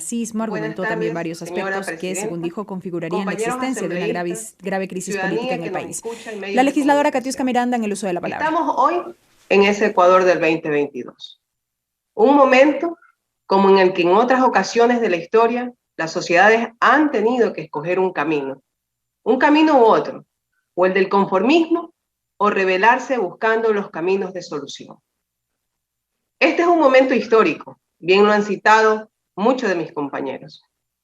racismo, argumentó también varios aspectos que, según dijo, configurarían la existencia de una grave crisis política en el país. La legisladora Katiuska Miranda en el uso de la palabra. Estamos hoy en ese Ecuador del 2022. Un momento como en el que en otras ocasiones de la historia las sociedades han tenido que escoger un camino u otro, o el del conformismo o rebelarse buscando los caminos de solución. Este es un momento histórico, bien lo han citado muchos de mis compañeros,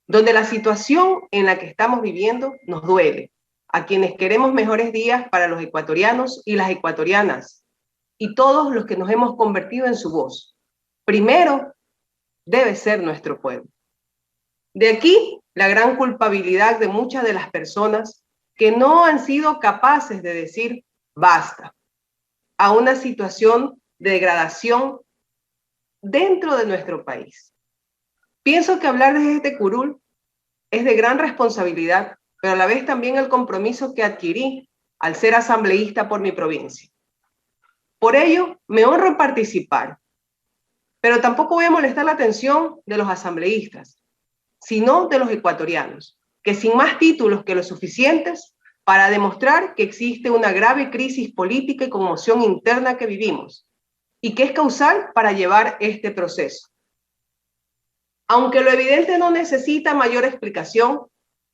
donde la situación en la que estamos viviendo nos duele, a quienes queremos mejores días para los ecuatorianos y las ecuatorianas, y todos los que nos hemos convertido en su voz. Primero debe ser nuestro pueblo. De aquí la gran culpabilidad de muchas de las personas que no han sido capaces de decir basta a una situación de degradación dentro de nuestro país. Pienso que hablar desde este curul es de gran responsabilidad, pero a la vez también el compromiso que adquirí al ser asambleísta por mi provincia. Por ello, me honro en participar, pero tampoco voy a molestar la atención de los asambleístas, sino de los ecuatorianos, que sin más títulos que los suficientes para demostrar que existe una grave crisis política y conmoción interna que vivimos, y que es causal para llevar este proceso. Aunque lo evidente no necesita mayor explicación,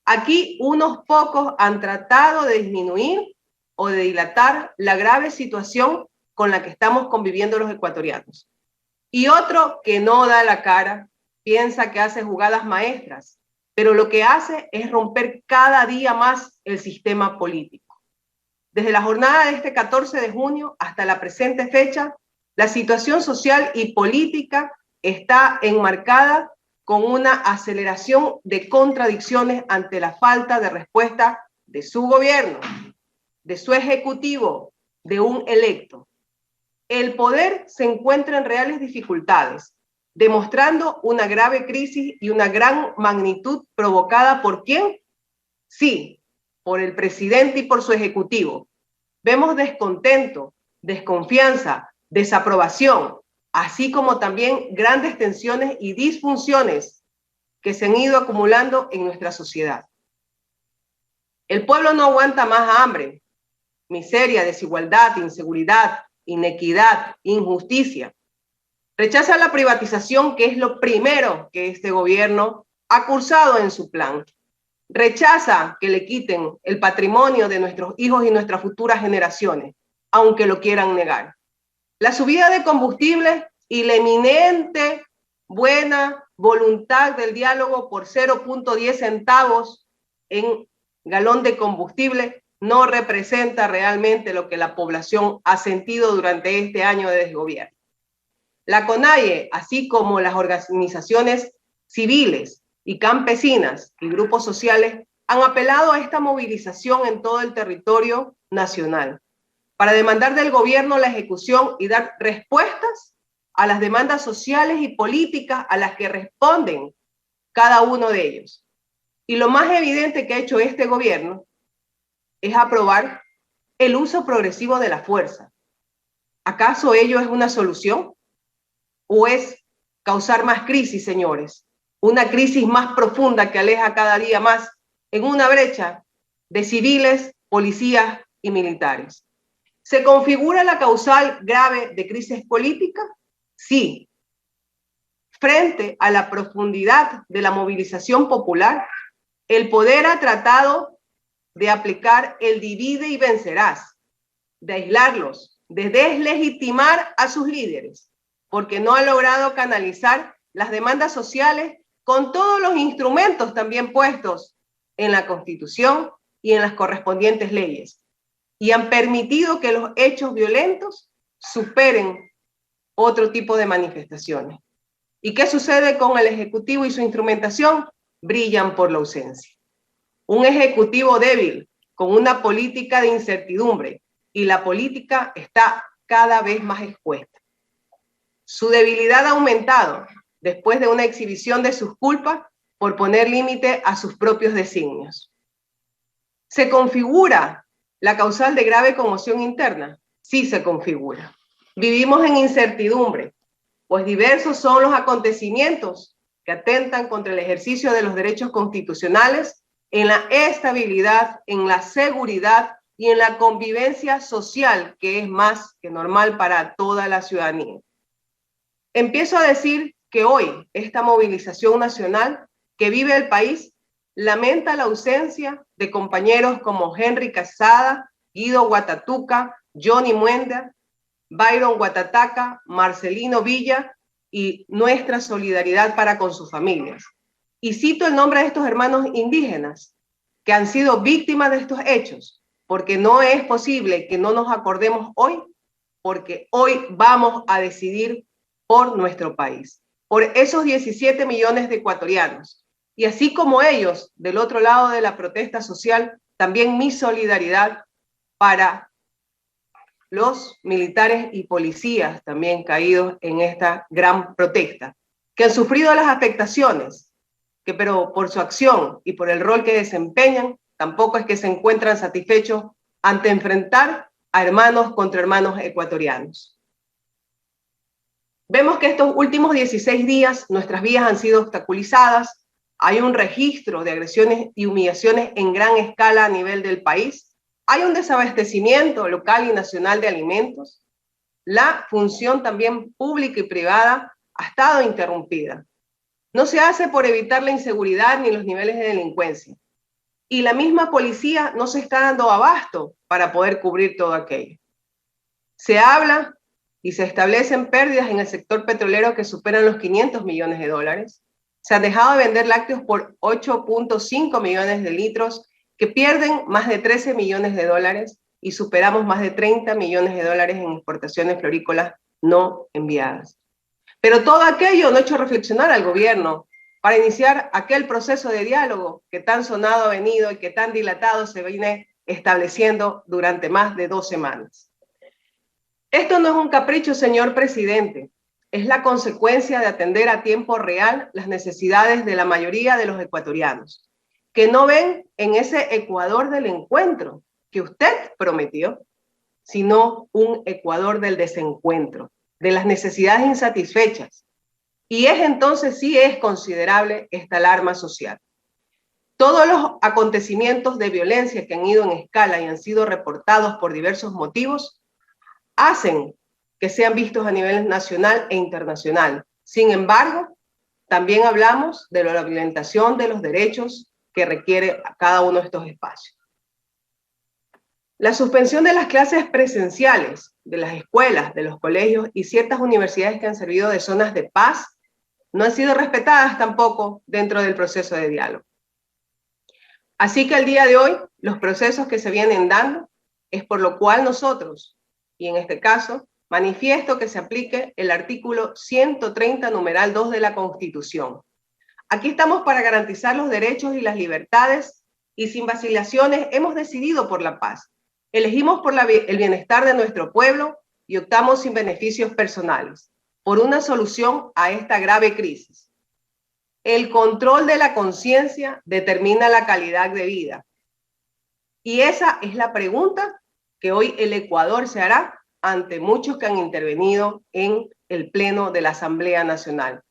aquí unos pocos han tratado de disminuir o de dilatar la grave situación con la que estamos conviviendo los ecuatorianos. Y otro que no da la cara, piensa que hace jugadas maestras, pero lo que hace es romper cada día más el sistema político. Desde la jornada de este 14 de junio hasta la presente fecha, la situación social y política está enmarcada con una aceleración de contradicciones ante la falta de respuesta de su gobierno, de su ejecutivo, de un electo. El poder se encuentra en reales dificultades, demostrando una grave crisis y una gran magnitud provocada ¿por quién? Sí, por el presidente y por su ejecutivo. Vemos descontento, desconfianza, desaprobación, así como también grandes tensiones y disfunciones que se han ido acumulando en nuestra sociedad. El pueblo no aguanta más hambre, miseria, desigualdad, inseguridad, inequidad, injusticia. Rechaza la privatización, que es lo primero que este gobierno ha cursado en su plan. Rechaza que le quiten el patrimonio de nuestros hijos y nuestras futuras generaciones, aunque lo quieran negar. La subida de combustible y la eminente buena voluntad del diálogo por 0.10 centavos en galón de combustible no representa realmente lo que la población ha sentido durante este año de desgobierno. La CONAIE, así como las organizaciones civiles y campesinas y grupos sociales, han apelado a esta movilización en todo el territorio nacional para demandar del gobierno la ejecución y dar respuestas a las demandas sociales y políticas a las que responden cada uno de ellos. Y lo más evidente que ha hecho este gobierno es aprobar el uso progresivo de la fuerza. ¿Acaso ello es una solución? ¿O es causar más crisis, señores? Una crisis más profunda que aleja cada día más en una brecha de civiles, policías y militares. ¿Se configura la causal grave de crisis política? Sí. Frente a la profundidad de la movilización popular, el poder ha tratado de aplicar el divide y vencerás, de aislarlos, de deslegitimar a sus líderes, porque no ha logrado canalizar las demandas sociales con todos los instrumentos también puestos en la Constitución y en las correspondientes leyes, y han permitido que los hechos violentos superen otro tipo de manifestaciones. ¿Y qué sucede con el Ejecutivo y su instrumentación? Brillan por la ausencia. Un Ejecutivo débil, con una política de incertidumbre, y la política está cada vez más expuesta. Su debilidad ha aumentado después de una exhibición de sus culpas por poner límite a sus propios designios. ¿Se configura la causal de grave conmoción interna? Sí se configura. Vivimos en incertidumbre, pues diversos son los acontecimientos que atentan contra el ejercicio de los derechos constitucionales, en la estabilidad, en la seguridad y en la convivencia social, que es más que normal para toda la ciudadanía. Empiezo a decir que hoy esta movilización nacional que vive el país lamenta la ausencia de compañeros como Henry Casada, Guido Guatatuca, Johnny Muenda, Byron Guatataca, Marcelino Villa, y nuestra solidaridad para con sus familias. Y cito el nombre de estos hermanos indígenas que han sido víctimas de estos hechos, porque no es posible que no nos acordemos hoy, porque hoy vamos a decidir por nuestro país, por esos 17 millones de ecuatorianos. Y así como ellos, del otro lado de la protesta social, también mi solidaridad para los militares y policías también caídos en esta gran protesta, que han sufrido las afectaciones, pero por su acción y por el rol que desempeñan, tampoco es que se encuentran satisfechos ante enfrentar a hermanos contra hermanos ecuatorianos. Vemos que estos últimos 16 días nuestras vías han sido obstaculizadas, hay un registro de agresiones y humillaciones en gran escala a nivel del país, hay un desabastecimiento local y nacional de alimentos, la función también pública y privada ha estado interrumpida. No se hace por evitar la inseguridad ni los niveles de delincuencia. Y la misma policía no se está dando abasto para poder cubrir todo aquello. Se habla y se establecen pérdidas en el sector petrolero que superan los 500 millones de dólares. Se han dejado de vender lácteos por 8.5 millones de litros que pierden más de 13 millones de dólares y superamos más de 30 millones de dólares en exportaciones florícolas no enviadas. Pero todo aquello no ha hecho reflexionar al gobierno para iniciar aquel proceso de diálogo que tan sonado ha venido y que tan dilatado se viene estableciendo durante más de 2 semanas. Esto no es un capricho, señor presidente, es la consecuencia de atender a tiempo real las necesidades de la mayoría de los ecuatorianos, que no ven en ese Ecuador del encuentro que usted prometió, sino un Ecuador del desencuentro, de las necesidades insatisfechas. Y es entonces sí es considerable esta alarma social. Todos los acontecimientos de violencia que han ido en escala y han sido reportados por diversos motivos hacen que sean vistos a nivel nacional e internacional. Sin embargo, también hablamos de la violentación de los derechos que requiere cada uno de estos espacios. La suspensión de las clases presenciales, de las escuelas, de los colegios y ciertas universidades que han servido de zonas de paz no han sido respetadas tampoco dentro del proceso de diálogo. Así que al día de hoy, los procesos que se vienen dando es por lo cual nosotros, y en este caso, manifiesto que se aplique el artículo 130, numeral 2 de la Constitución. Aquí estamos para garantizar los derechos y las libertades y sin vacilaciones hemos decidido por la paz. Elegimos por el bienestar de nuestro pueblo y optamos sin beneficios personales por una solución a esta grave crisis. El control de la conciencia determina la calidad de vida. Y esa es la pregunta que hoy el Ecuador se hará ante muchos que han intervenido en el Pleno de la Asamblea Nacional.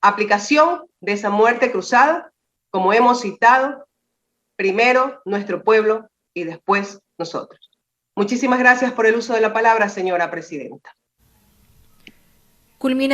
Aplicación de esa muerte cruzada, como hemos citado, primero nuestro pueblo y después nosotros. Muchísimas gracias por el uso de la palabra, señora presidenta. Culmina